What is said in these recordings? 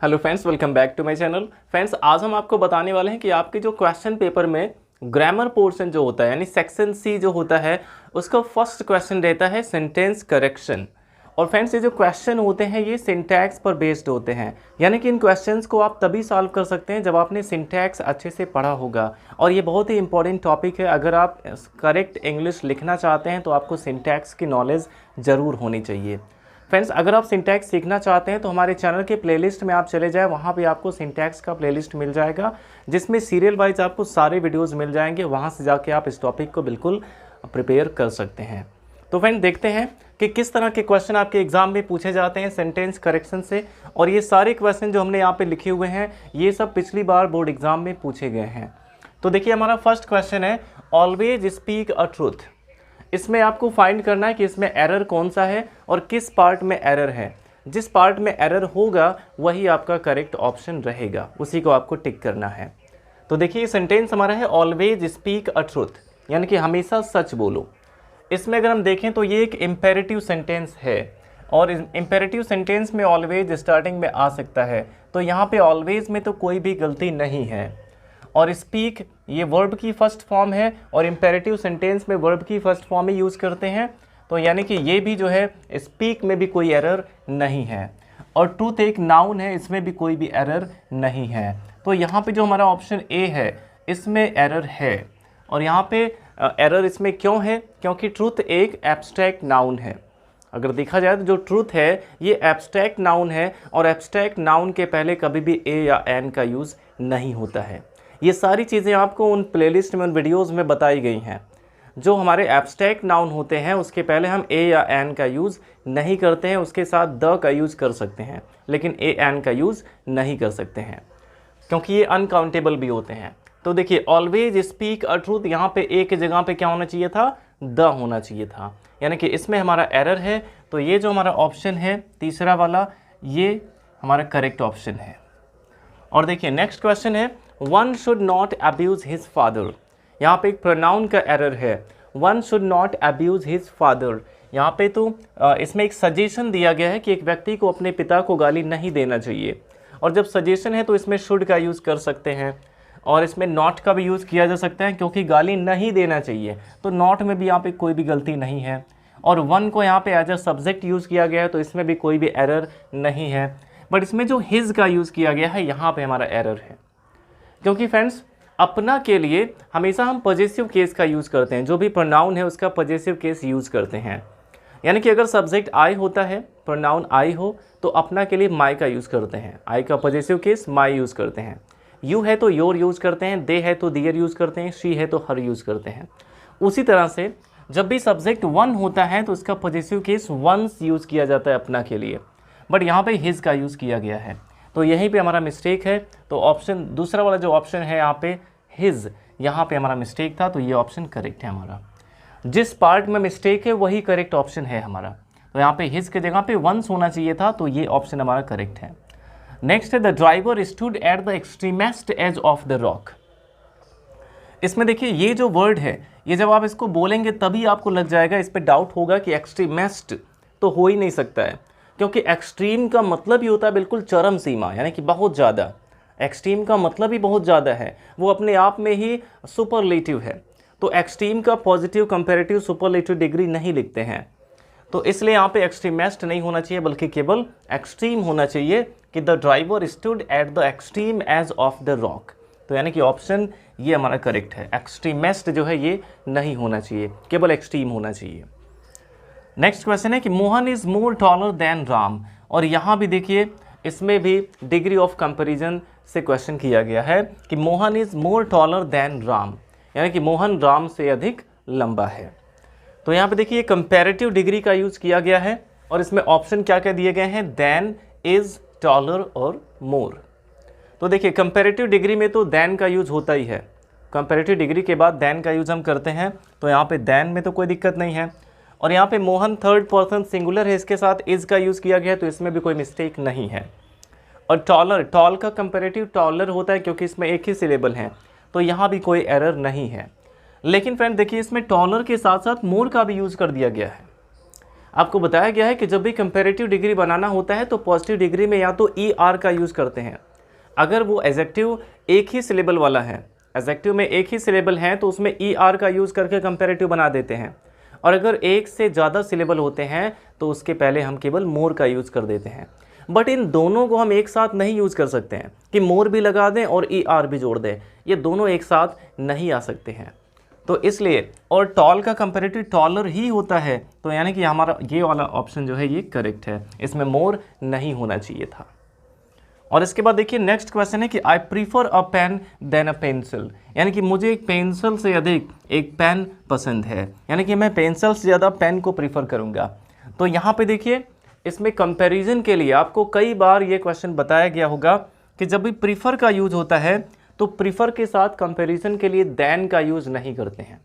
Hello friends, welcome back to my channel. Friends, आज हम आपको बताने वाले हैं कि आपके जो क्वेश्चन पेपर में ग्रामर पोर्शन जो होता है यानी सेक्शन सी जो होता है उसका फर्स्ट क्वेश्चन रहता है सेंटेंस करेक्शन। और फ्रेंड्स, ये जो क्वेश्चन होते हैं ये सिंटैक्स पर बेस्ड होते हैं, यानी कि इन क्वेश्चंस को आप तभी सॉल्व कर सकते हैं जब आपने सिंटैक्स अच्छे से पढ़ा होगा। और ये बहुत ही इंपॉर्टेंट टॉपिक है। अगर आप करेक्ट इंग्लिश लिखना चाहते हैं तो आपको सिंटैक्स की नॉलेज ज़रूर होनी चाहिए। फ्रेंड्स, अगर आप सिंटैक्स सीखना चाहते हैं तो हमारे चैनल के प्लेलिस्ट में आप चले जाएं, वहाँ पे आपको सिंटैक्स का प्लेलिस्ट मिल जाएगा जिसमें सीरियल वाइज आपको सारे वीडियोस मिल जाएंगे। वहाँ से जाके आप इस टॉपिक को बिल्कुल प्रिपेयर कर सकते हैं। तो फ्रेंड, देखते हैं कि किस तरह के क्वेश्चन आपके एग्जाम में पूछे जाते हैं सेंटेंस करेक्शन से। और ये सारे क्वेश्चन जो हमने यहाँ पे लिखे हुए हैं ये सब पिछली बार बोर्ड एग्जाम में पूछे गए हैं। तो देखिए, हमारा फर्स्ट क्वेश्चन है ऑलवेज स्पीक अ ट्रूथ। इसमें आपको फाइंड करना है कि इसमें एरर कौन सा है और किस पार्ट में एरर है। जिस पार्ट में एरर होगा वही आपका करेक्ट ऑप्शन रहेगा, उसी को आपको टिक करना है। तो देखिए, ये सेंटेंस हमारा है ऑलवेज स्पीक अ ट्रूथ, यानी कि हमेशा सच बोलो। इसमें अगर हम देखें तो ये एक इम्पेरेटिव सेंटेंस है और इम्पेरेटिव सेंटेंस में ऑलवेज स्टार्टिंग में आ सकता है। तो यहाँ पे ऑलवेज में तो कोई भी गलती नहीं है। और स्पीक ये वर्ब की फर्स्ट फॉर्म है और इम्पेरेटिव सेंटेंस में वर्ब की फर्स्ट फॉर्म ही यूज़ करते हैं। तो यानी कि ये भी जो है स्पीक में भी कोई एरर नहीं है। और ट्रूथ एक नाउन है, इसमें भी कोई भी एरर नहीं है। तो यहाँ पे जो हमारा ऑप्शन ए है इसमें एरर है। और यहाँ पे एरर इसमें क्यों है? क्योंकि ट्रूथ एक एब्स्ट्रैक्ट नाउन है। अगर देखा जाए तो जो ट्रूथ है ये एब्स्ट्रैक्ट नाउन है और एब्स्ट्रैक्ट नाउन के पहले कभी भी ए या एन का यूज़ नहीं होता है। ये सारी चीज़ें आपको उन प्लेलिस्ट में, उन वीडियोज़ में बताई गई हैं। जो हमारे एब्स्ट्रैक्ट नाउन होते हैं उसके पहले हम ए या एन का यूज़ नहीं करते हैं, उसके साथ द का यूज़ कर सकते हैं, लेकिन ए एन का यूज़ नहीं कर सकते हैं क्योंकि ये अनकाउंटेबल भी होते हैं। तो देखिए, ऑलवेज स्पीक अ ट्रूथ, यहाँ पे ए की जगह पे क्या होना चाहिए था? द होना चाहिए था, यानी कि इसमें हमारा एरर है। तो ये जो हमारा ऑप्शन है तीसरा वाला, ये हमारा करेक्ट ऑप्शन है। और देखिए, नेक्स्ट क्वेश्चन है one should not abuse his father. यहाँ पे एक प्रोनाउन का एरर है, one should not abuse his father. यहाँ पे तो इसमें एक सजेशन दिया गया है कि एक व्यक्ति को अपने पिता को गाली नहीं देना चाहिए। और जब सजेशन है तो इसमें शुड का यूज़ कर सकते हैं और इसमें नॉट का भी यूज़ किया जा सकता है क्योंकि गाली नहीं देना चाहिए। तो नॉट में भी यहाँ पे कोई भी गलती नहीं है। और वन को यहाँ पे एज अ सब्जेक्ट यूज़ किया गया है तो इसमें भी कोई भी एरर नहीं है। बट इसमें जो हिज का यूज़ किया गया है यहाँ पे हमारा एरर है, क्योंकि फ्रेंड्स अपना के लिए हमेशा हम पॉजेसिव केस का यूज़ करते हैं। जो भी प्रोनाउन है उसका पॉजेसिव केस यूज़ करते हैं। यानी कि अगर सब्जेक्ट आई होता है, प्रोनाउन आई हो, तो अपना के लिए माई का यूज़ करते हैं। आई का पॉजेसिव केस माई यूज़ करते हैं। यू है तो योर यूज़ करते हैं, दे है तो दियर यूज़ करते हैं, शी है तो हर यूज़ करते हैं। उसी तरह से जब भी सब्जेक्ट वन होता है तो उसका पॉजेसिव केस वंस यूज़ किया जाता है अपना के लिए। बट यहाँ पे हिज का यूज़ किया गया है, तो यहीं पे हमारा मिस्टेक है। तो ऑप्शन दूसरा वाला जो ऑप्शन है यहाँ पे हिज, यहाँ पे हमारा मिस्टेक था। तो ये ऑप्शन करेक्ट है हमारा। जिस पार्ट में मिस्टेक है वही करेक्ट ऑप्शन है हमारा। तो यहाँ पे हिज के जगह पे वंस होना चाहिए था, तो ये ऑप्शन हमारा करेक्ट है। नेक्स्ट है the driver stood at the extremest edge of the rock. इसमें देखिए, ये जो वर्ड है ये जब आप इसको बोलेंगे तभी आपको लग जाएगा, इस पर डाउट होगा कि एक्सट्रीमेस्ट तो हो ही नहीं सकता है, क्योंकि एक्सट्रीम का मतलब ही होता है बिल्कुल चरम सीमा, यानी कि बहुत ज़्यादा। एक्सट्रीम का मतलब ही बहुत ज़्यादा है, वो अपने आप में ही सुपरलेटिव है। तो एक्सट्रीम का पॉजिटिव, कंपैरेटिव, सुपरलेटिव डिग्री नहीं लिखते हैं। तो इसलिए यहाँ पे एक्सट्रीमेस्ट नहीं होना चाहिए बल्कि केवल एक्सट्रीम होना चाहिए कि the driver stood at the extreme edge of the rock. तो यानी कि ऑप्शन ये हमारा करेक्ट है। एक्सट्रीमेस्ट जो है ये नहीं होना चाहिए, केवल एक्सट्रीम होना चाहिए। नेक्स्ट क्वेश्चन है कि Mohan is more taller than Ram. और यहाँ भी देखिए, इसमें भी डिग्री ऑफ कंपैरिजन से क्वेश्चन किया गया है कि Mohan is more taller than Ram, यानी कि मोहन राम से अधिक लंबा है। तो यहाँ पे देखिए कंपैरेटिव डिग्री का यूज़ किया गया है और इसमें ऑप्शन क्या क्या दिए गए हैं? देन, इज़, टॉलर और मोर। तो देखिए, कंपैरेटिव डिग्री में तो देन का यूज़ होता ही है। कंपैरेटिव डिग्री के बाद देन का यूज़ हम करते हैं, तो यहाँ पे देन में तो कोई दिक्कत नहीं है। और यहाँ पे मोहन थर्ड पर्सन सिंगुलर है, इसके साथ इज़ का यूज़ किया गया है, तो इसमें भी कोई मिस्टेक नहीं है। और टॉलर, टॉल का कंपैरेटिव टॉलर होता है क्योंकि इसमें एक ही सिलेबल है, तो यहाँ भी कोई एरर नहीं है। लेकिन फ्रेंड देखिए, इसमें टॉलर के साथ साथ मोर का भी यूज़ कर दिया गया है। आपको बताया गया है कि जब भी कंपैरेटिव डिग्री बनाना होता है तो पॉजिटिव डिग्री में या तो ई आर का यूज़ करते हैं। अगर वो एडजेक्टिव एक ही सिलेबल वाला है, एडजेक्टिव में एक ही सिलेबल है, तो उसमें ई आर का यूज़ करके कंपैरेटिव बना देते हैं। और अगर एक से ज़्यादा सिलेबल होते हैं तो उसके पहले हम केवल मोर का यूज़ कर देते हैं। बट इन दोनों को हम एक साथ नहीं यूज़ कर सकते हैं कि मोर भी लगा दें और ई आर भी जोड़ दें, ये दोनों एक साथ नहीं आ सकते हैं। तो इसलिए, और टॉल का कंपैरेटिव टॉलर ही होता है, तो यानी कि हमारा ये वाला ऑप्शन जो है ये करेक्ट है, इसमें मोर नहीं होना चाहिए था। और इसके बाद देखिए नेक्स्ट क्वेश्चन है कि I prefer a pen than a pencil, यानी कि मुझे एक पेंसिल से अधिक एक पेन पसंद है, यानी कि मैं पेंसिल से ज़्यादा पेन को प्रीफर करूँगा। तो यहाँ पे देखिए इसमें कंपैरिजन के लिए आपको कई बार ये क्वेश्चन बताया गया होगा कि जब भी प्रीफर का यूज होता है तो प्रीफर के साथ कंपैरिजन के लिए देन का यूज़ नहीं करते हैं,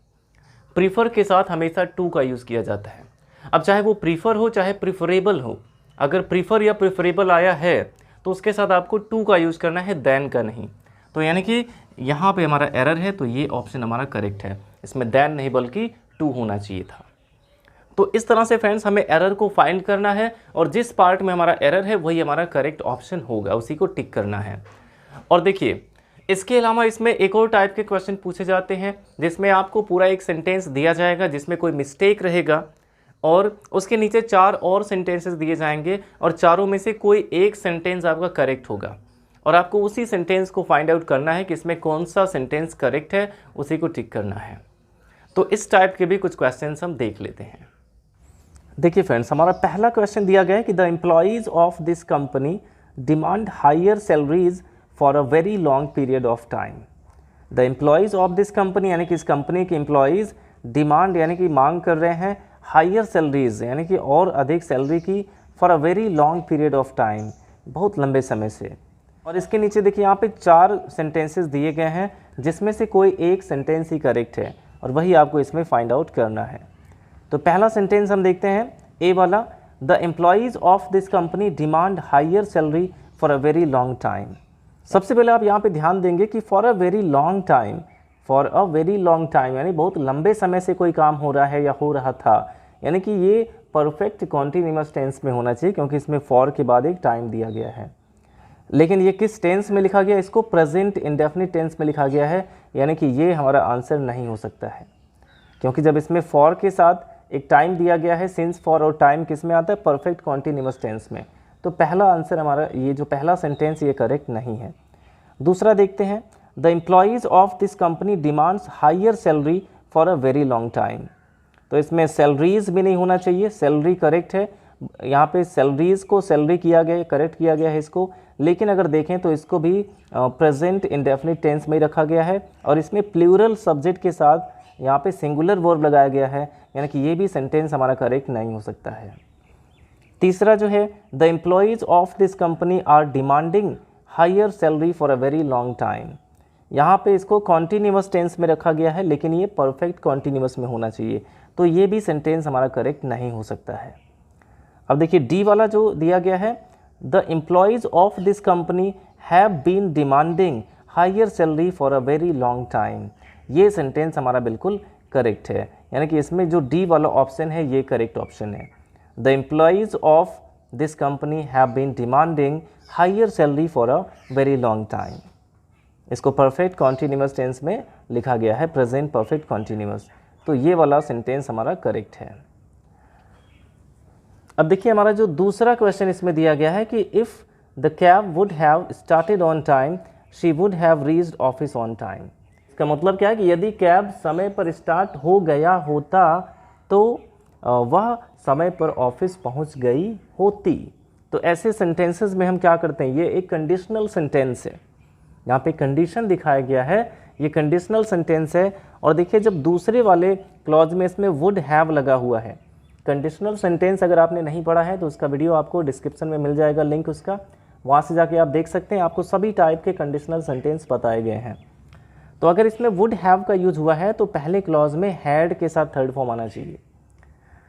प्रीफर के साथ हमेशा टू का यूज़ किया जाता है। अब चाहे वो प्रीफर हो चाहे प्रिफरेबल हो, अगर प्रीफर या प्रिफरेबल आया है तो उसके साथ आपको टू का यूज़ करना है, देन का नहीं। तो यानी कि यहाँ पे हमारा एरर है, तो ये ऑप्शन हमारा करेक्ट है, इसमें देन नहीं बल्कि टू होना चाहिए था। तो इस तरह से फ्रेंड्स हमें एरर को फाइंड करना है और जिस पार्ट में हमारा एरर है वही हमारा करेक्ट ऑप्शन होगा, उसी को टिक करना है। और देखिए इसके अलावा इसमें एक और टाइप के क्वेश्चन पूछे जाते हैं जिसमें आपको पूरा एक सेंटेंस दिया जाएगा जिसमें कोई मिस्टेक रहेगा और उसके नीचे 4 और सेंटेंसेस दिए जाएंगे और चारों में से कोई एक सेंटेंस आपका करेक्ट होगा और आपको उसी सेंटेंस को फाइंड आउट करना है कि इसमें कौन सा सेंटेंस करेक्ट है, उसी को टिक करना है। तो इस टाइप के भी कुछ क्वेश्चंस हम देख लेते हैं। देखिए फ्रेंड्स, हमारा पहला क्वेश्चन दिया गया है कि the employees of this company demand higher salaries for a very long period of time. The employees of this company यानी कि इस कंपनी के एम्प्लॉयज़ डिमांड यानी कि मांग कर रहे हैं हायर सैलरीज यानी कि और अधिक सैलरी की for a very long period of time, बहुत लंबे समय से। और इसके नीचे देखिए यहाँ पे 4 सेंटेंसेस दिए गए हैं जिसमें से कोई एक सेंटेंस ही करेक्ट है और वही आपको इसमें फाइंड आउट करना है। तो पहला सेंटेंस हम देखते हैं, ए वाला, the employees of this company demand higher salary for a very long time. सबसे पहले आप यहाँ पे ध्यान देंगे कि for a very long time, for a very long time यानी बहुत लंबे समय से कोई काम हो रहा है या हो रहा था, यानी कि ये परफेक्ट कॉन्टिन्यूअस टेंस में होना चाहिए क्योंकि इसमें फॉर के बाद एक टाइम दिया गया है। लेकिन ये किस टेंस में लिखा गया, इसको प्रेजेंट इंडेफिनिट टेंस में लिखा गया है, यानी कि ये हमारा आंसर नहीं हो सकता है क्योंकि जब इसमें फॉर के साथ एक टाइम दिया गया है, सिंस, फॉर और टाइम किस में आता है, परफेक्ट कॉन्टिन्यूअस टेंस में। तो पहला आंसर हमारा ये जो पहला सेंटेंस ये करेक्ट नहीं है। दूसरा देखते हैं, the employees of this company demands higher salary for a very long time. तो इसमें सैलरीज भी नहीं होना चाहिए, सैलरी करेक्ट है, यहाँ पे सैलरीज को सैलरी किया गया, करेक्ट किया गया है इसको, लेकिन अगर देखें तो इसको भी प्रेजेंट इंडेफिनिट टेंस में ही रखा गया है और इसमें प्लूरल सब्जेक्ट के साथ यहाँ पे सिंगुलर वर्ब लगाया गया है, यानी कि ये भी सेंटेंस हमारा करेक्ट नहीं हो सकता है। तीसरा जो है, the employees of this company are demanding higher salary for a very long time. यहाँ पे इसको कॉन्टीन्यूअस टेंस में रखा गया है लेकिन ये परफेक्ट कॉन्टीन्यूअस में होना चाहिए, तो ये भी सेंटेंस हमारा करेक्ट नहीं हो सकता है। अब देखिए डी वाला जो दिया गया है, the employees of this company have been demanding higher salary for a very long time. ये सेंटेंस हमारा बिल्कुल करेक्ट है, यानी कि इसमें जो डी वाला ऑप्शन है ये करेक्ट ऑप्शन है। The employees of this company have been demanding higher salary for a very long time. इसको परफेक्ट कॉन्टीन्यूअस टेंस में लिखा गया है, प्रेजेंट परफेक्ट कॉन्टीन्यूअस, तो ये वाला सेंटेंस हमारा करेक्ट है। अब देखिए हमारा जो दूसरा क्वेश्चन इसमें दिया गया है कि if the cab would have started on time she would have reached office on time. इसका मतलब क्या है कि यदि कैब समय पर स्टार्ट हो गया होता तो वह समय पर ऑफिस पहुंच गई होती। तो ऐसे सेंटेंसेस में हम क्या करते हैं, ये एक कंडीशनल सेंटेंस है, यहाँ पे कंडीशन दिखाया गया है, ये कंडीशनल सेंटेंस है। और देखिए जब दूसरे वाले क्लॉज में इसमें वुड हैव लगा हुआ है, कंडीशनल सेंटेंस अगर आपने नहीं पढ़ा है तो उसका वीडियो आपको डिस्क्रिप्शन में मिल जाएगा लिंक उसका, वहाँ से जाके आप देख सकते हैं, आपको सभी टाइप के कंडीशनल सेंटेंस बताए गए हैं। तो अगर इसमें वुड हैव का यूज हुआ है तो पहले क्लॉज में हैड के साथ थर्ड फॉर्म आना चाहिए।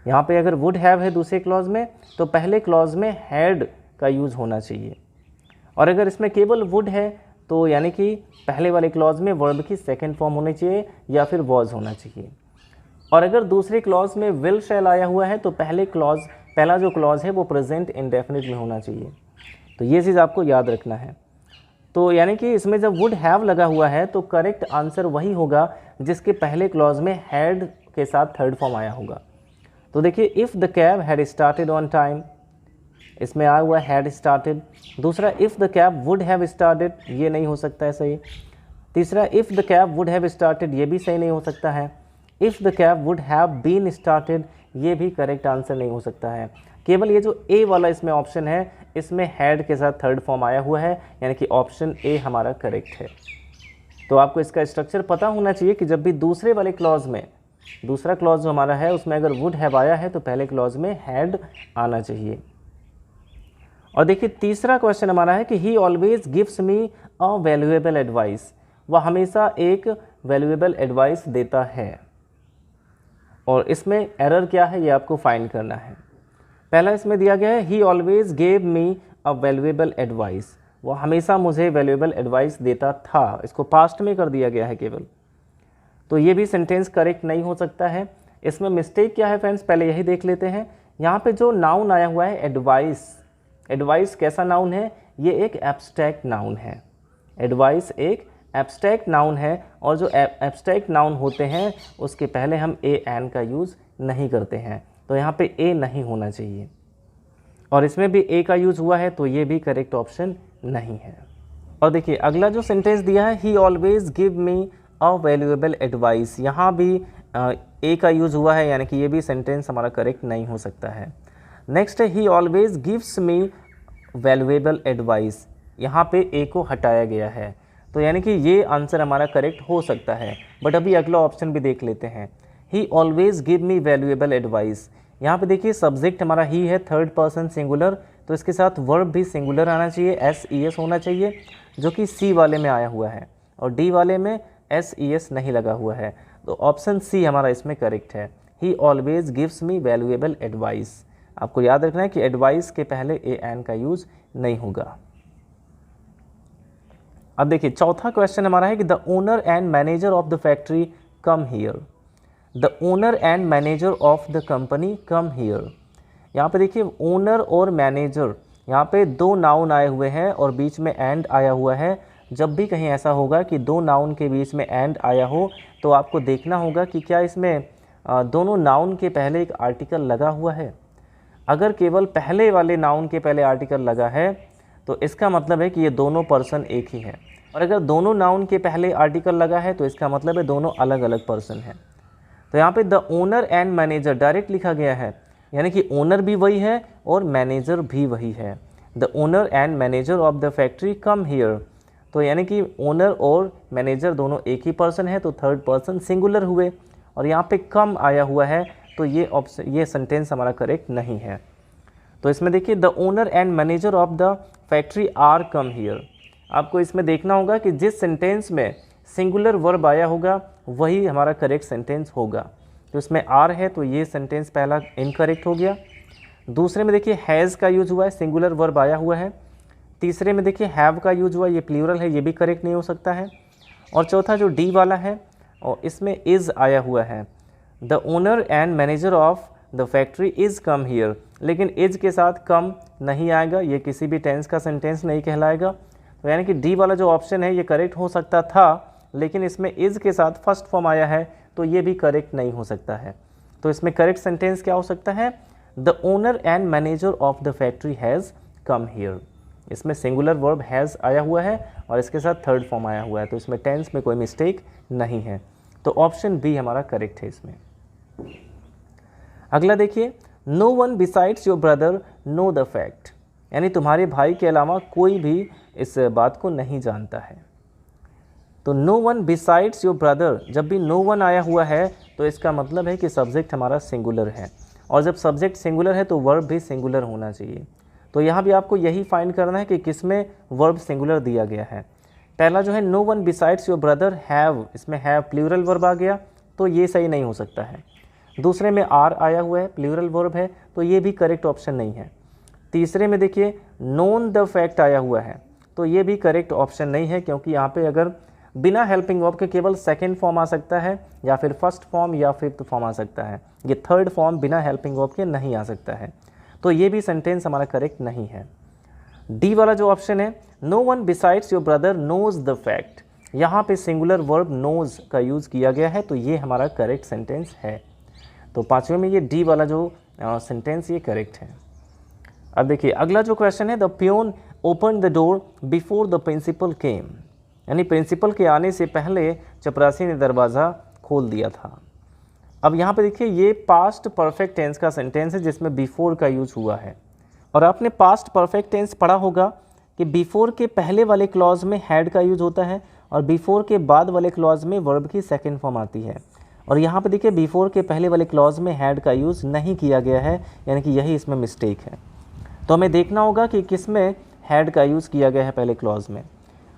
यहाँ पे अगर वुड हैव है दूसरे क्लॉज में तो पहले क्लॉज में हैड का यूज होना चाहिए। और अगर इसमें केवल वुड है तो यानी कि पहले वाले क्लॉज में वर्ब की सेकंड फॉर्म होनी चाहिए या फिर वॉज होना चाहिए। और अगर दूसरे क्लॉज में विल शैल आया हुआ है तो पहला जो क्लॉज है वो प्रेजेंट इंडेफिनिट में होना चाहिए। तो ये चीज़ आपको याद रखना है। तो यानी कि इसमें जब वुड हैव लगा हुआ है तो करेक्ट आंसर वही होगा जिसके पहले क्लॉज में हैड के साथ थर्ड फॉर्म आया होगा। तो देखिए, if the cab had started on time, इसमें आया हुआ हैड स्टार्टेड। दूसरा, if the cab would have started, ये नहीं हो सकता है सही। तीसरा, if the cab would have started, ये भी सही नहीं हो सकता है। If the cab would have been started, ये भी करेक्ट आंसर नहीं हो सकता है। केवल ये जो ए वाला इसमें ऑप्शन है, इसमें हैड के साथ थर्ड फॉर्म आया हुआ है, यानी कि ऑप्शन ए हमारा करेक्ट है। तो आपको इसका स्ट्रक्चर पता होना चाहिए कि जब भी दूसरे वाले क्लॉज में, दूसरा क्लॉज जो हमारा है उसमें अगर वुड हैव आया है तो पहले क्लॉज में हैड आना चाहिए। और देखिए, तीसरा क्वेश्चन हमारा है कि ही ऑलवेज गिव्स मी अ वैल्यूएबल एडवाइस, वह हमेशा एक वैल्यूएबल एडवाइस देता है। और इसमें एरर क्या है ये आपको फाइंड करना है। पहला इसमें दिया गया है ही ऑलवेज गेव मी अ वैल्यूएबल एडवाइस, वह हमेशा मुझे वैल्यूएबल एडवाइस देता था, इसको पास्ट में कर दिया गया है केवल। तो ये भी सेंटेंस करेक्ट नहीं हो सकता है। इसमें मिस्टेक क्या है फ्रेंड्स, पहले यही देख लेते हैं। यहाँ पे जो नाउन आया हुआ है एडवाइस, एडवाइस कैसा नाउन है, ये एक एब्स्ट्रैक्ट नाउन है। एडवाइस एक एब्स्ट्रैक्ट नाउन है और जो एब्स्ट्रैक्ट नाउन होते हैं उसके पहले हम ए एन का यूज़ नहीं करते हैं, तो यहाँ पे ए नहीं होना चाहिए। और इसमें भी ए का यूज़ हुआ है तो ये भी करेक्ट ऑप्शन नहीं है। और देखिए, अगला जो सेंटेंस दिया है ही ऑलवेज गिव मी अ वैल्यूएबल एडवाइस, यहाँ भी ए का यूज़ हुआ है, यानी कि ये भी सेंटेंस हमारा करेक्ट नहीं हो सकता है। नेक्स्ट है ही always gives me valuable advice, यहाँ पे ए को हटाया गया है, तो यानी कि ये आंसर हमारा करेक्ट हो सकता है। बट अभी अगला ऑप्शन भी देख लेते हैं, ही always give me valuable advice. यहाँ पे देखिए, सब्जेक्ट हमारा ही है, थर्ड पर्सन सिंगुलर, तो इसके साथ वर्ब भी सिंगुलर आना चाहिए, SES होना चाहिए, जो कि सी वाले में आया हुआ है, और डी वाले में SES नहीं लगा हुआ है। तो ऑप्शन सी हमारा इसमें करेक्ट है, ही always gives me valuable advice. आपको याद रखना है कि एडवाइस के पहले ए एन का यूज़ नहीं होगा। अब देखिए, चौथा क्वेश्चन हमारा है कि the owner and manager of the factory come here, the owner and manager of the company come here. यहाँ पे देखिए, ओनर और मैनेजर, यहाँ पे दो नाउन आए हुए हैं और बीच में एंड आया हुआ है। जब भी कहीं ऐसा होगा कि दो नाउन के बीच में एंड आया हो तो आपको देखना होगा कि क्या इसमें दोनों नाउन के पहले एक आर्टिकल लगा हुआ है। अगर केवल पहले वाले नाउन के पहले आर्टिकल लगा है तो इसका मतलब है कि ये दोनों पर्सन एक ही हैं, और अगर दोनों नाउन के पहले आर्टिकल लगा है तो इसका मतलब है दोनों अलग अलग पर्सन हैं। तो यहाँ पे the owner and manager direct लिखा गया है, यानी कि ओनर भी वही है और मैनेजर भी वही है। The owner and manager of the factory come here, तो यानी कि ओनर और मैनेजर दोनों एक ही पर्सन है, तो थर्ड पर्सन सिंगुलर हुए, और यहाँ पे कम आया हुआ है, तो ये सेंटेंस हमारा करेक्ट नहीं है। तो इसमें देखिए, the owner and manager of the factory are come here. आपको इसमें देखना होगा कि जिस सेंटेंस में सिंगुलर वर्ब आया होगा वही हमारा करेक्ट सेंटेंस होगा। तो इसमें आर है तो ये सेंटेंस पहला इनकरेक्ट हो गया। दूसरे में देखिए, हैज़ का यूज हुआ है, सिंगुलर वर्ब आया हुआ है। तीसरे में देखिए, हैव का यूज हुआ, ये प्लूरल है, ये भी करेक्ट नहीं हो सकता है। और चौथा जो डी वाला है और इसमें इज़ आया हुआ है, the owner and manager of the factory is come here, लेकिन इज के साथ कम नहीं आएगा, ये किसी भी टेंस का सेंटेंस नहीं कहलाएगा। तो यानी कि डी वाला जो ऑप्शन है ये करेक्ट हो सकता था, लेकिन इसमें इज़ के साथ फर्स्ट फॉर्म आया है तो ये भी करेक्ट नहीं हो सकता है। तो इसमें करेक्ट सेंटेंस क्या हो सकता है, the owner and manager of the factory has come here. इसमें सिंगुलर वर्ब हैज़ आया हुआ है और इसके साथ थर्ड फॉर्म आया हुआ है, तो इसमें टेंस में कोई मिस्टेक नहीं है। तो ऑप्शन बी हमारा करेक्ट है इसमें। अगला देखिए, no one besides your brother know the fact, यानी तुम्हारे भाई के अलावा कोई भी इस बात को नहीं जानता है। तो no one besides your brother, जब भी नो वन आया हुआ है तो इसका मतलब है कि सब्जेक्ट हमारा सिंगुलर है, और जब सब्जेक्ट सिंगुलर है तो वर्ब भी सिंगुलर होना चाहिए। तो यहाँ भी आपको यही फाइंड करना है कि किसमें वर्ब सिंगुलर दिया गया है। पहला जो है no one besides your brother have, इसमें हैव प्लूरल वर्ब आ गया तो ये सही नहीं हो सकता है। दूसरे में आर आया हुआ है, प्लूरल वर्ब है, तो ये भी करेक्ट ऑप्शन नहीं है। तीसरे में देखिए, नोन द फैक्ट आया हुआ है, तो ये भी करेक्ट ऑप्शन नहीं है, क्योंकि यहाँ पे अगर बिना हेल्पिंग वर्ब के केवल सेकेंड फॉर्म आ सकता है, या फिर फर्स्ट फॉर्म या फिफ्थ फॉर्म आ सकता है। ये थर्ड फॉर्म बिना हेल्पिंग वर्ब के नहीं आ सकता है, तो ये भी सेंटेंस हमारा करेक्ट नहीं है। डी वाला जो ऑप्शन है, no one besides your brother knows the fact, यहाँ पे सिंगुलर वर्ब नोज का यूज़ किया गया है, तो ये हमारा करेक्ट सेंटेंस है। तो पाँचवें में ये डी वाला जो सेंटेंस ये करेक्ट है। अब देखिए अगला जो क्वेश्चन है, the peon open the door before the principal came, यानी प्रिंसिपल के आने से पहले चपरासी ने दरवाज़ा खोल दिया था। अब यहाँ पे देखिए ये पास्ट परफेक्ट टेंस का सेंटेंस है जिसमें बिफोर का यूज़ हुआ है, और आपने पास्ट परफेक्ट टेंस पढ़ा होगा कि बिफोर के पहले वाले क्लॉज में हैड का यूज़ होता है और बिफोर के बाद वाले क्लॉज में वर्ब की सेकेंड फॉर्म आती है। और यहाँ पे देखिए बिफोर के पहले वाले क्लॉज में हैड का यूज़ नहीं किया गया है, यानी कि यही इसमें मिस्टेक है। तो हमें देखना होगा कि किस में हैड का यूज़ किया गया है पहले क्लॉज में।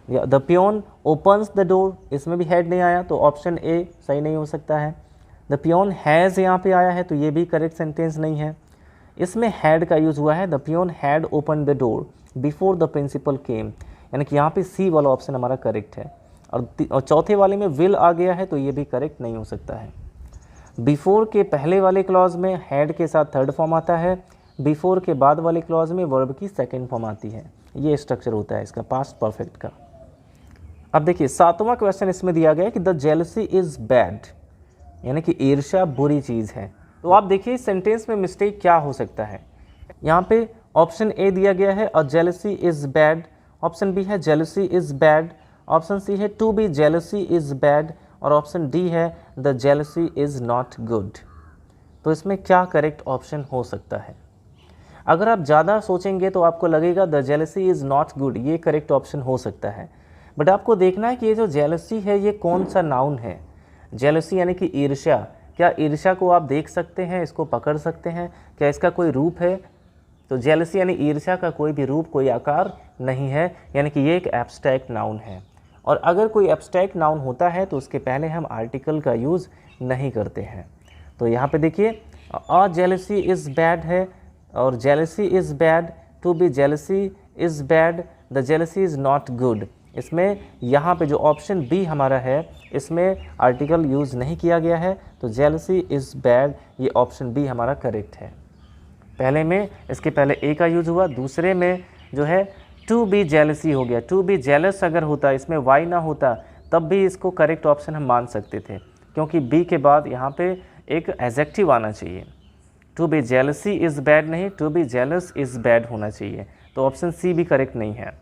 The peon opens the door, इसमें भी हैड नहीं आया, तो ऑप्शन ए सही नहीं हो सकता है। द पियोन हैज़ यहाँ पे आया है, तो ये भी करेक्ट सेंटेंस नहीं है। इसमें हैड का यूज़ हुआ है, the peon had open the door before the principal came, यानी कि यहाँ पे सी वाला ऑप्शन हमारा करेक्ट है। और चौथे वाले में विल आ गया है, तो ये भी करेक्ट नहीं हो सकता है। बिफोर के पहले वाले क्लॉज में हैड के साथ थर्ड फॉर्म आता है, बिफोर के बाद वाले क्लॉज में वर्ब की सेकेंड फॉर्म आती है। ये स्ट्रक्चर होता है इसका पास्ट परफेक्ट का। अब देखिए सातवां क्वेश्चन इसमें दिया गया है कि द जेलसी इज़ बैड, यानी कि ईर्ष्या बुरी चीज़ है। तो आप देखिए इस सेंटेंस में मिस्टेक क्या हो सकता है। यहाँ पे ऑप्शन ए दिया गया है a jealousy is bad, option B है jealousy is bad, option C है to be jealousy is bad, और ऑप्शन डी है the jealousy is not good. तो इसमें क्या करेक्ट ऑप्शन हो सकता है? अगर आप ज़्यादा सोचेंगे तो आपको लगेगा the jealousy is not good, ये करेक्ट ऑप्शन हो सकता है। बट आपको देखना है कि ये जो जेलसी है ये कौन सा नाउन है। जेलसी यानी कि ईर्ष्या, क्या ईर्ष्या को आप देख सकते हैं, इसको पकड़ सकते हैं, क्या इसका कोई रूप है? तो जेलसी यानी ईर्ष्या का कोई भी रूप, कोई आकार नहीं है, यानी कि ये एक एब्स्ट्रैक्ट नाउन है। और अगर कोई एब्स्ट्रैक्ट नाउन होता है तो उसके पहले हम आर्टिकल का यूज़ नहीं करते हैं। तो यहाँ पे देखिए अ जेलसी इज़ बैड है, और jealousy is bad, to be jealousy is bad, the jealousy is not good. इसमें यहाँ पे जो ऑप्शन बी हमारा है इसमें आर्टिकल यूज़ नहीं किया गया है, तो जेलसी इज़ बैड ये ऑप्शन बी हमारा करेक्ट है। पहले में इसके पहले ए का यूज़ हुआ, दूसरे में जो है टू बी जेलसी हो गया। टू बी जेलस अगर होता, इसमें वाई ना होता, तब भी इसको करेक्ट ऑप्शन हम मान सकते थे, क्योंकि बी के बाद यहाँ पे एक एडजेक्टिव आना चाहिए। To be jealousy is bad नहीं, to be jealous is bad होना चाहिए। तो ऑप्शन सी भी करेक्ट नहीं है।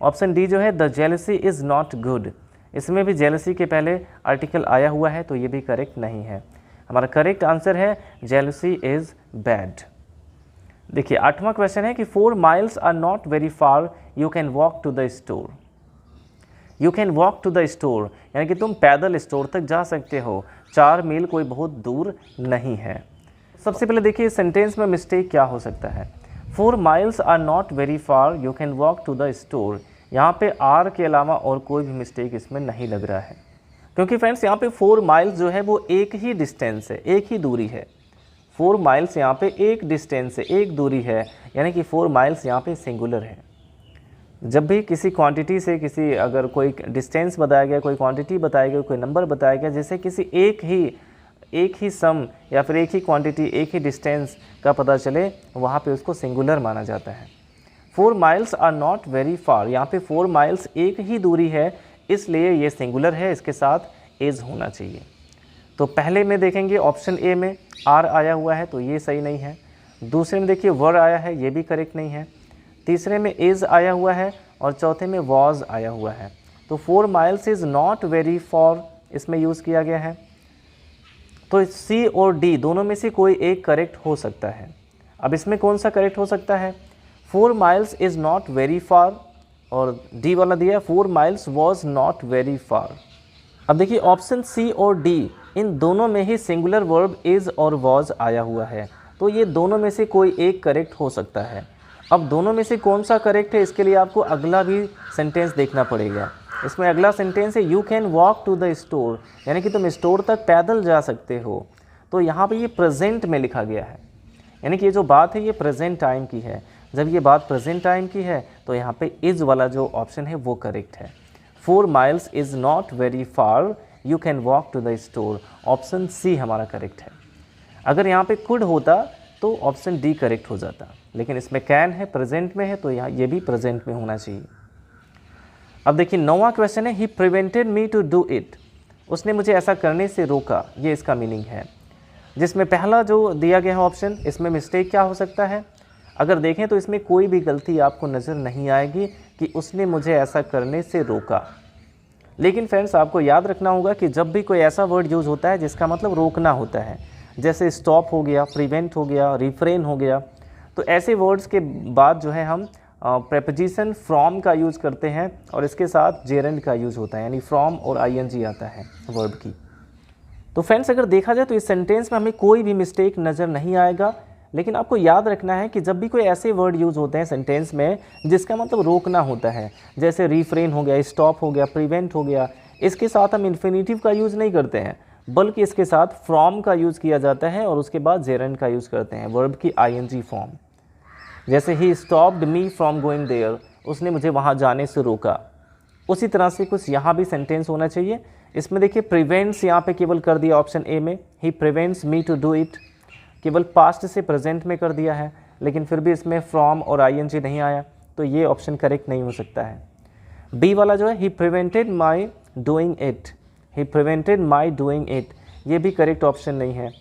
ऑप्शन डी जो है the jealousy is not good, इसमें भी जेलसी के पहले आर्टिकल आया हुआ है, तो ये भी करेक्ट नहीं है। हमारा करेक्ट आंसर है जेलसी इज़ बैड। देखिए आठवां क्वेश्चन है कि 4 miles are not very far, you can walk to the store. You can walk to the store यानी कि तुम पैदल स्टोर तक जा सकते हो, 4 मील कोई बहुत दूर नहीं है। सबसे पहले देखिए सेंटेंस में मिस्टेक क्या हो सकता है। 4 miles are not very far, you can walk to the store, यहाँ पे आर के अलावा और कोई भी मिस्टेक इसमें नहीं लग रहा है, क्योंकि फ्रेंड्स यहाँ पे 4 miles जो है वो एक ही डिस्टेंस है, एक ही दूरी है। 4 miles यहाँ पे एक डिस्टेंस है, एक दूरी है, यानी कि 4 miles यहाँ पे सिंगुलर है। जब भी किसी क्वांटिटी से किसी अगर कोई डिस्टेंस बताया गया, कोई क्वांटिटी बताया गया, कोई नंबर बताया गया, जैसे किसी एक ही सम या फिर एक ही क्वांटिटी, एक ही डिस्टेंस का पता चले, वहाँ पे उसको सिंगुलर माना जाता है। 4 miles are not very far, यहाँ पे 4 miles एक ही दूरी है, इसलिए ये सिंगुलर है, इसके साथ इज़ होना चाहिए। तो पहले में देखेंगे ऑप्शन ए में आर आया हुआ है, तो ये सही नहीं है। दूसरे में देखिए वर आया है, ये भी करेक्ट नहीं है। तीसरे में इज़ आया हुआ है, और चौथे में वॉज आया हुआ है। तो 4 miles is not very for इसमें यूज़ किया गया है। तो सी और डी दोनों में से कोई एक करेक्ट हो सकता है। अब इसमें कौन सा करेक्ट हो सकता है? 4 miles इज़ नॉट वेरी फार, और डी वाला दिया 4 miles वॉज नॉट वेरी फार। अब देखिए ऑप्शन सी और डी इन दोनों में ही सिंगुलर वर्ब इज़ और वॉज आया हुआ है, तो ये दोनों में से कोई एक करेक्ट हो सकता है। अब दोनों में से कौन सा करेक्ट है, इसके लिए आपको अगला भी सेंटेंस देखना पड़ेगा। इसमें अगला सेंटेंस है you can walk to the store, यानी कि तुम स्टोर तक पैदल जा सकते हो। तो यहाँ पे ये प्रेजेंट में लिखा गया है, यानी कि ये जो बात है ये प्रेजेंट टाइम की है। जब ये बात प्रेजेंट टाइम की है तो यहाँ पे इज़ वाला जो ऑप्शन है वो करेक्ट है। 4 miles is not very far, you can walk to the store. Option C हमारा करेक्ट है। अगर यहाँ पे कुड होता तो ऑप्शन डी करेक्ट हो जाता, लेकिन इसमें कैन है, प्रेजेंट में है, तो यहाँ ये भी प्रेजेंट में होना चाहिए। अब देखिए 9वां क्वेश्चन है, he prevented me to do it, उसने मुझे ऐसा करने से रोका, ये इसका मीनिंग है। जिसमें पहला जो दिया गया है ऑप्शन, इसमें मिस्टेक क्या हो सकता है? अगर देखें तो इसमें कोई भी गलती आपको नज़र नहीं आएगी कि उसने मुझे ऐसा करने से रोका। लेकिन फ्रेंड्स आपको याद रखना होगा कि जब भी कोई ऐसा वर्ड यूज़ होता है जिसका मतलब रोकना होता है, जैसे स्टॉप हो गया, प्रिवेंट हो गया, रिफ्रेन हो गया, तो ऐसे वर्ड्स के बाद जो है हम प्रेपोजिशन फ्रॉम का यूज़ करते हैं और इसके साथ जेरेंड का यूज़ होता है, यानी फ्रॉम और आईएनजी आता है वर्ब की। तो फ्रेंड्स अगर देखा जाए तो इस सेंटेंस में हमें कोई भी मिस्टेक नज़र नहीं आएगा। लेकिन आपको याद रखना है कि जब भी कोई ऐसे वर्ड यूज़ होते हैं सेंटेंस में जिसका मतलब रोकना होता है, जैसे रिफ्रेन हो गया, स्टॉप हो गया, प्रिवेंट हो गया, इसके साथ हम इन्फिनेटिव का यूज़ नहीं करते हैं, बल्कि इसके साथ फ्रॉम का यूज़ किया जाता है और उसके बाद जेरेंड का यूज़ करते हैं, वर्ब की आईएनजी फॉर्म। जैसे ही stopped me from going there, उसने मुझे वहाँ जाने से रोका। उसी तरह से कुछ यहाँ भी सेंटेंस होना चाहिए। इसमें देखिए प्रिवेंट्स यहाँ पे केवल कर दिया ऑप्शन ए में, he prevents me to do it, केवल पास्ट से प्रेजेंट में कर दिया है, लेकिन फिर भी इसमें फ्रॉम और आईएनजी नहीं आया, तो ये ऑप्शन करेक्ट नहीं हो सकता है। बी वाला जो है, he prevented my doing it, he prevented my doing it, ये भी करेक्ट ऑप्शन नहीं है।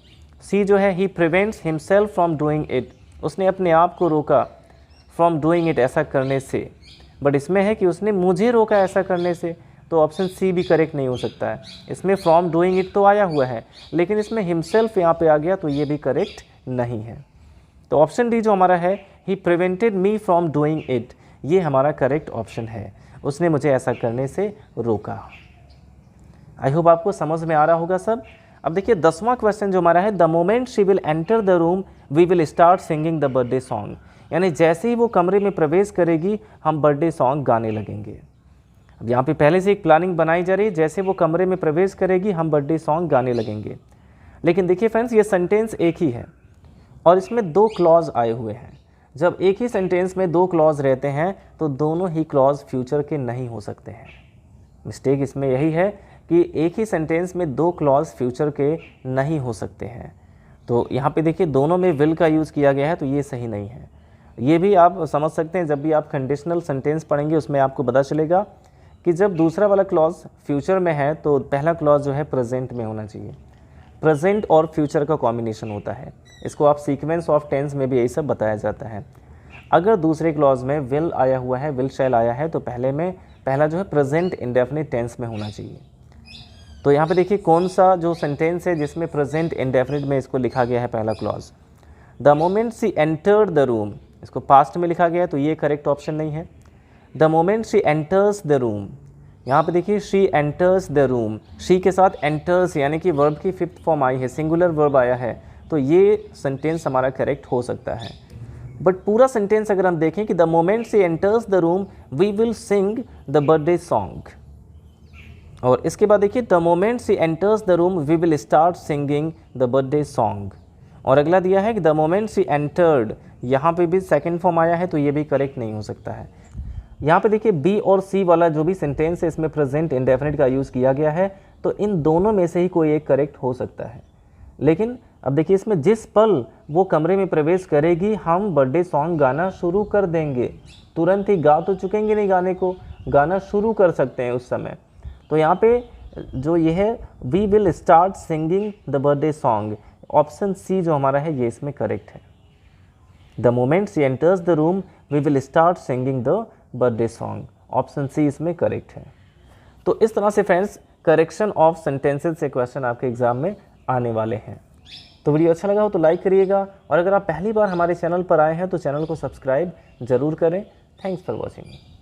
सी जो है, he prevents himself from doing it, उसने अपने आप को रोका फ्रॉम डूइंग इट, ऐसा करने से। बट इसमें है कि उसने मुझे रोका ऐसा करने से, तो ऑप्शन सी भी करेक्ट नहीं हो सकता है। इसमें फ्रॉम डूइंग इट तो आया हुआ है, लेकिन इसमें हिमसेल्फ यहाँ पे आ गया, तो ये भी करेक्ट नहीं है। तो ऑप्शन डी जो हमारा है, he prevented me from doing it, ये हमारा करेक्ट ऑप्शन है, उसने मुझे ऐसा करने से रोका। आई होप आपको समझ में आ रहा होगा सब। अब देखिए 10वां क्वेश्चन जो हमारा है, the moment she will enter the room we will start singing the birthday song, यानी जैसे ही वो कमरे में प्रवेश करेगी हम बर्थडे सॉन्ग गाने लगेंगे। अब यहाँ पे पहले से एक प्लानिंग बनाई जा रही है, जैसे वो कमरे में प्रवेश करेगी हम बर्थडे सॉन्ग गाने लगेंगे। लेकिन देखिए फ्रेंड्स ये सेंटेंस एक ही है और इसमें 2 क्लॉज आए हुए हैं। जब एक ही सेंटेंस में 2 क्लॉज रहते हैं तो दोनों ही क्लॉज फ्यूचर के नहीं हो सकते हैं। मिस्टेक इसमें यही है कि एक ही सेंटेंस में 2 क्लॉज फ्यूचर के नहीं हो सकते हैं। तो यहाँ पे देखिए दोनों में विल का यूज़ किया गया है, तो ये सही नहीं है। ये भी आप समझ सकते हैं, जब भी आप कंडीशनल सेंटेंस पढ़ेंगे उसमें आपको पता चलेगा कि जब दूसरा वाला क्लॉज फ्यूचर में है तो पहला क्लॉज जो है प्रेजेंट में होना चाहिए। प्रेजेंट और फ्यूचर का कॉम्बिनेशन होता है, इसको आप सीक्वेंस ऑफ टेंस में भी यही सब बताया जाता है। अगर दूसरे क्लॉज में विल आया हुआ है, विल शैल आया है, तो पहला जो है प्रेजेंट इंडेफिनिट टेंस में होना चाहिए। तो यहाँ पे देखिए कौन सा जो सेंटेंस है जिसमें प्रेजेंट इंडेफिनिट में इसको लिखा गया है पहला clause. The moment she entered the room, इसको पास्ट में लिखा गया है, तो ये करेक्ट ऑप्शन नहीं है। The moment she enters the room, यहाँ पे देखिए she enters the room, she के साथ एंटर्स यानी कि वर्ब की 5th फॉर्म आई है, सिंगुलर वर्ब आया है, तो ये सेंटेंस हमारा करेक्ट हो सकता है। बट पूरा सेंटेंस अगर हम देखें कि the moment she enters the room we will sing the birthday song, और इसके बाद देखिए the moment she enters the room we will start singing the birthday song, और अगला दिया है कि द मोमेंट शी एंटर्ड, यहाँ पे भी 2nd फॉर्म आया है, तो ये भी करेक्ट नहीं हो सकता है। यहाँ पे देखिए बी और सी वाला जो भी सेंटेंस है इसमें प्रेजेंट इंडेफिनिट का यूज़ किया गया है, तो इन दोनों में से ही कोई एक करेक्ट हो सकता है। लेकिन अब देखिए इसमें जिस पल वो कमरे में प्रवेश करेगी हम बर्थडे सॉन्ग गाना शुरू कर देंगे, तुरंत ही गा तो चुकेंगे नहीं गाने को, गाना शुरू कर सकते हैं उस समय। तो यहाँ पे जो ये है we will start singing the birthday song, option C जो हमारा है ये इसमें करेक्ट है। The moment she enters the room we will start singing the birthday song, option C इसमें करेक्ट है। तो इस तरह से फ्रेंड्स करेक्शन ऑफ सेंटेंसेस से क्वेश्चन आपके एग्जाम में आने वाले हैं। तो वीडियो अच्छा लगा हो तो लाइक करिएगा, और अगर आप पहली बार हमारे चैनल पर आए हैं तो चैनल को सब्सक्राइब जरूर करें। Thanks for watching.